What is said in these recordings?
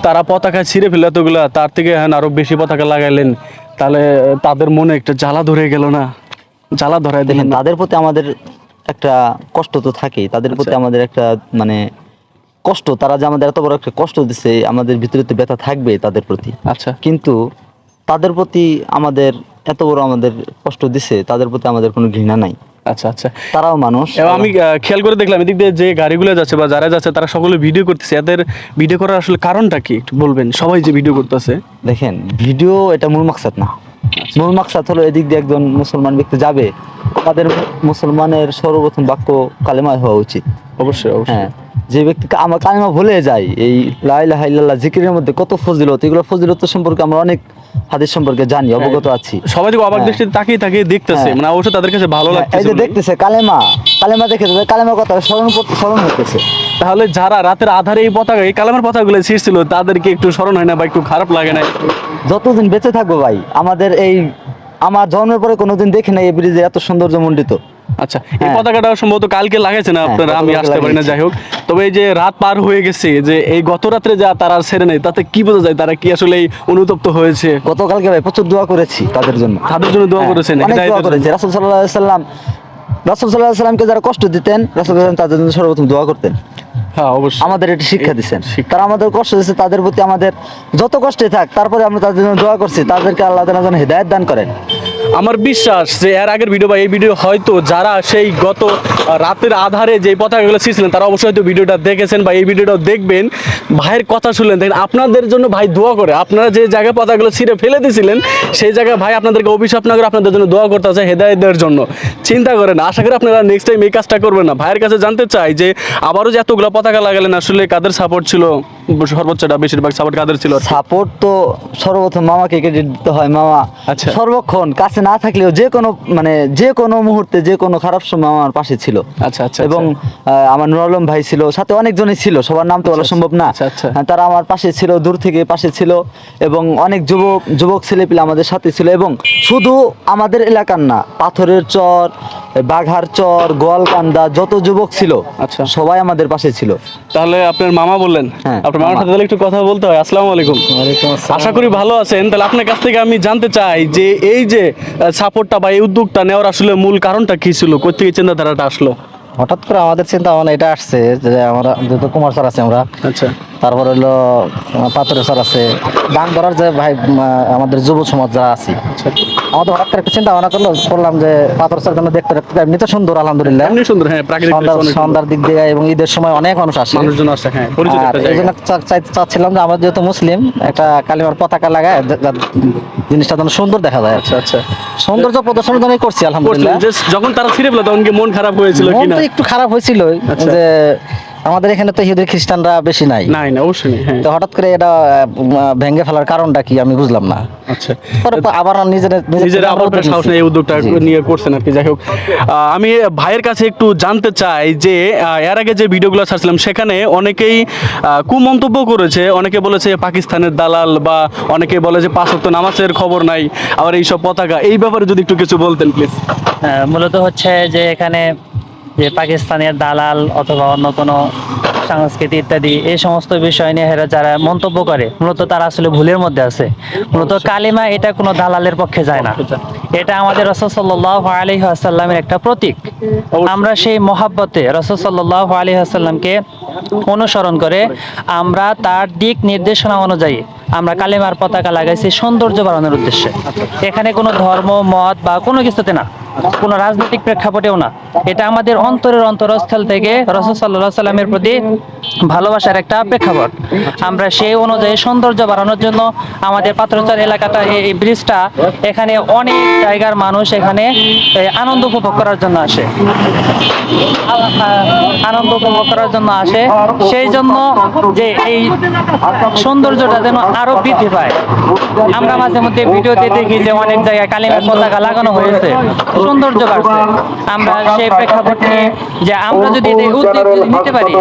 তারা পতাকা ছিঁড়ে ফেলে এতগুলা, তার থেকে আরো বেশি পতাকা লাগাইলেন, তাহলে তাদের মনে একটা জ্বালা ধরে গেল না? জ্বালা ধরায় দেখেন, দিলেন না? তাদের প্রতি আমাদের একটা কষ্ট তো থাকেই, তাদের প্রতি আমাদের একটা মানে কষ্ট, তারা যে আমাদের এত বড় একটা কষ্ট দিছে, আমাদের ভিতরে তো ব্যথা থাকবে তাদের প্রতি। আচ্ছা, কিন্তু তাদের প্রতি আমাদের এত বড় আমাদের কষ্ট দিছে, তাদের প্রতি আমাদের কোনো ঘৃণা নাই। আচ্ছা, আচ্ছা। তারাও মানুষ। এবং আমি খেয়াল করে দেখলাম এদিক দিয়ে যে গাড়িগুলো যাচ্ছে বা যারা যাচ্ছে তারা সকলে ভিডিও করতেছে। এদের ভিডিও করার আসলে কারণটা কি একটু বলবেন? সবাই যে ভিডিও করতেছে, দেখেন, ভিডিও এটা মূল মাকসাদ না। মূল মাকসাদ হলো এদিক দিয়ে একজন মুসলমান ব্যক্তি যাবে, আমাদের মুসলমানের সর্বপ্রথম বাক্য কালেমা হওয়া উচিত। অবশ্যই অবশ্যই। হ্যাঁ, যে ব্যক্তি আমার কালেমা ভুলে যায়, এই লা ইলাহা ইল্লাল্লাহ জিকিরের মধ্যে কত ফজিলত, এগুলো ফজিলত সম্পর্কে আমরা অনেক হাদিস সম্পর্কে জানি, অবগত আছি। সবাই থেকে অবাক দৃষ্টিতে তাকিয়ে তাকিয়ে দেখতেছে, মানে অবশ্যই তাদের কাছে ভালো লাগছে। এই যে দেখতেছে কালেমা, কালেমা দেখে তাদের কালেমার কথা স্মরণ হতেছে। তাহলে যারা রাতের আধারে এই পতাকা, এই কালামের পতাকাগুলো ছিঁড়ছিল, তাদেরকে একটু স্মরণ হয় না বা একটু খারাপ লাগে না? যতদিন বেঁচে থাকবো ভাই, আমাদের এই আমার জন্মের পরে কোনোদিন দেখি নাই এই ব্রিজে এত সৌন্দর্য মণ্ডিত। আচ্ছা, এই পতাকাটা সম্ভবত কালকে লাগাইছেন আপনারা, আমি আসতে পারি না, যাই হোক। তবে এই যে রাত পার হয়ে গেছে, যে এই গত রাত্রে যা তারা ছেড়ে নেই, তাতে কি বোঝা যায় তারা কি আসলে অনুতপ্ত হয়েছে? গতকালকে ভাই প্রচুর দোয়া করেছি তাদের জন্য। তাদের জন্য দোয়া করেছেন? অনেক দোয়া করেছি। রাসূল সাল্লাল্লাহু আলাইহি সাল্লামকে যারা কষ্ট দিতেন, রাসূল সাল্লাল্লাহু আলাইহি সাল্লাম তাদের জন্য সর্বপ্রথম দোয়া করতেন। হ্যাঁ, অবশ্যই। আমাদের এটি শিক্ষা দিচ্ছেন। তারা আমাদের কষ্ট দিচ্ছে, তাদের প্রতি আমাদের যত কষ্টে থাক, তারপরে আমরা তাদের জন্য দোয়া করছি, তাদেরকে আল্লাহ তাআলা যেন হিদায়াত দান করেন। আমার বিশ্বাস যে এর আগের ভিডিও বা এই ভিডিও হয়তো যারা সেই গত রাতের আধারে যে পতাকাগুলো ছিঁড়ছিলেন, তারা অবশ্যই হয়তো ভিডিওটা দেখেছেন বা এই ভিডিওটাও দেখবেন। ভাইয়ের কথা শুনলেন, দেখেন আপনাদের জন্য ভাই দোয়া করে। আপনারা যে জায়গায় পতাকাগুলো ছিঁড়ে ফেলে দিয়েছিলেন, সেই জায়গায় ভাই আপনাদেরকে অভিশাপ না করে আপনাদের জন্য দোয়া করতে আছে হেদায়েত দেওয়ার জন্য। চিন্তা করেন, আশা করি আপনারা নেক্সট টাইম এই কাজটা করবেন না। ভাইয়ের কাছে জানতে চাই যে আবারও যে এতগুলো পতাকা লাগালেন, আসলে কাদের সাপোর্ট ছিল? সর্বোচ্চটা বেশিরভাগ সাপোর্ট কাদের ছিল? সাপোর্ট তো সর্বপ্রথম মামাকে ক্রেডিট দিতে হয়। মামা আচ্ছা। সর্বক্ষণ কাছে না থাকলেও যে কোনো মুহূর্তে, যে কোনো খারাপ সময় আমার পাশে ছিল। আচ্ছা, আচ্ছা। এবং আমার নুর আলম ভাই ছিল, সাথে অনেকজনই ছিল, সবার নাম তো বলা সম্ভব না। আচ্ছা, আচ্ছা। তারা আমার পাশে ছিল, দূর থেকে পাশে ছিল, এবং অনেক যুবক ছেলেপিলে আমাদের সাথে ছিল। এবং শুধু আমাদের এলাকার না, পাথরের চর, বাঘার চর, গোয়ালকান্দা যত যুবক ছিল, আচ্ছা, সবাই আমাদের পাশে ছিল। তাহলে আপনার মামা বললেন? হ্যাঁ, আপনার মামার সাথে তাহলে একটু কথা বলতে হয়। আসসালামু আলাইকুম। আশা করি ভালো আছেন। তাহলে আপনার কাছ থেকে আমি জানতে চাই যে এই যে সাপোর্টটা বা এই উদ্যোগটা নেওয়ার আসলে মূল কারণটা কি ছিল? কোথা থেকে চিন্তাধারাটা আসলো? হঠাৎ করে আমাদের চিন্তা ভাবনা এটা আসছে যে আমরা যেহেতু কুমার স্যার আছে, আমরা আচ্ছা, তারপর হলো পাথরের স্যার আছে, গান ধরার যে ভাই আমাদের যুব সমাজ যারা আছি, আমাদের হঠাৎ করে একটা চিন্তা ভাবনা করলাম যে পাথর স্যার জন্য দেখতে এমনি তো সুন্দর, আলহামদুলিল্লাহ এমনি সুন্দর। হ্যাঁ, প্রাকৃতিক সন্ধ্যার দিক দিয়ে এবং ঈদের সময় অনেক মানুষ আসে, মানুষজন আসে। হ্যাঁ, পরিচিত আর একটা এই জন্য জায়গা। চাচ্ছিলাম যে আমরা যেহেতু মুসলিম, একটা কালিমার পতাকা লাগায় জিনিসটা যেন সুন্দর দেখা যায়। আচ্ছা, আচ্ছা। সৌন্দর্য প্রদর্শনের জন্যই করছি, আলহামদুলিল্লাহ। যখন তারা ছিঁড়ে ফেলে তখন কি মন খারাপ হয়েছিল মন কিনা? তো একটু খারাপ হয়েছিল যে আমাদের এখানে তো ইহুদি খ্রিস্টানরা বেশি নাই। না, অবশ্যই নেই। হ্যাঁ, তো হঠাৎ করে এটা ভেঙে ফেলার কারণটা কি আমি বুঝলাম না। আচ্ছা, পরে আবার নিজেরা আবার সাহস নিয়ে এই উদ্যোগটা নিয়ে করছেন আর কি। যাই হোক, আমি ভাইয়ের কাছে একটু জানতে চাই যে এর আগে যে ভিডিওগুলো ছাড়ছিলাম, সেখানে অনেকেই কুমন্তব্য করেছে। অনেকে বলেছে পাকিস্তানের দালাল, বা অনেকে বলে যে 5 ওয়াক্ত নামাজের খবর নাই, আবার এইসব পতাকা, এই ব্যাপারে যদি একটু কিছু বলতেন প্লিজ। মূলত হচ্ছে যে এখানে যে পাকিস্তানের দালাল অথবা অন্য কোনো সংস্কৃতি ইত্যাদি এই সমস্ত বিষয় নিয়ে যারা মন্তব্য করে, মূলত তারা আসলে ভুলের মধ্যে আছে। মূলত কালিমা এটা কোনো দালালের পক্ষে যায় না, এটা আমাদের রাসূল সাল্লাল্লাহু আলাইহি ওয়াসাল্লামের একটা প্রতীক। আমরা সেই মহাব্বতে রাসূল সাল্লাল্লাহু আলাইহি ওয়াসাল্লামকে অনুসরণ করে আমরা তার দিক নির্দেশনা অনুযায়ী আমরা কালিমার পতাকা লাগাইছি সৌন্দর্য বাড়ানোর উদ্দেশ্যে। এখানে কোনো ধর্ম মত বা কোনো কিছুতে না, কোনো রাজনৈতিক প্রেক্ষাপটেও না। এটা আমাদের অন্তরের অন্তরস্থল থেকে রাসূল সাল্লাল্লাহু আলাইহি ওয়াসাল্লামের প্রতি ভালোবাসার একটা প্রেক্ষাপট। আমরা সেই অনুযায়ী সৌন্দর্য বাড়ানোর জন্য আমাদের পাত্রচর এলাকাটা, এই ব্রিজটা, এখানে অনেক জায়গার মানুষ এখানে আনন্দ উপভোগ করার জন্য আসে, সেই জন্য যে এই সৌন্দর্যটা যেন আরো বৃদ্ধি পায়। আমরা মাঝে মধ্যে ভিডিওতে দেখি যে অনেক জায়গায় কালিমার পতাকা লাগানো হয়েছে, সৌন্দর্য বাড়ছে। আমরা সেই প্রেক্ষাপট নিয়ে যে আমরা যদি উদ্যোগ নিতে পারি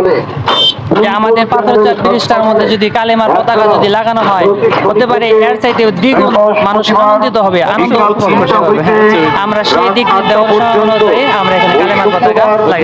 যে আমাদের পাথরচার ব্রিজটার মধ্যে যদি কালিমার পতাকা যদি লাগানো হয়, হতে পারে এর চাইতে দ্বিগুণ মানুষ আনন্দিত হবে, আনন্দ উপভোগ করতে পারবে। আমরা সেই দিক নির্দেশনা অনুযায়ী আমরা এখানে কালিমার পতাকা লাগাই।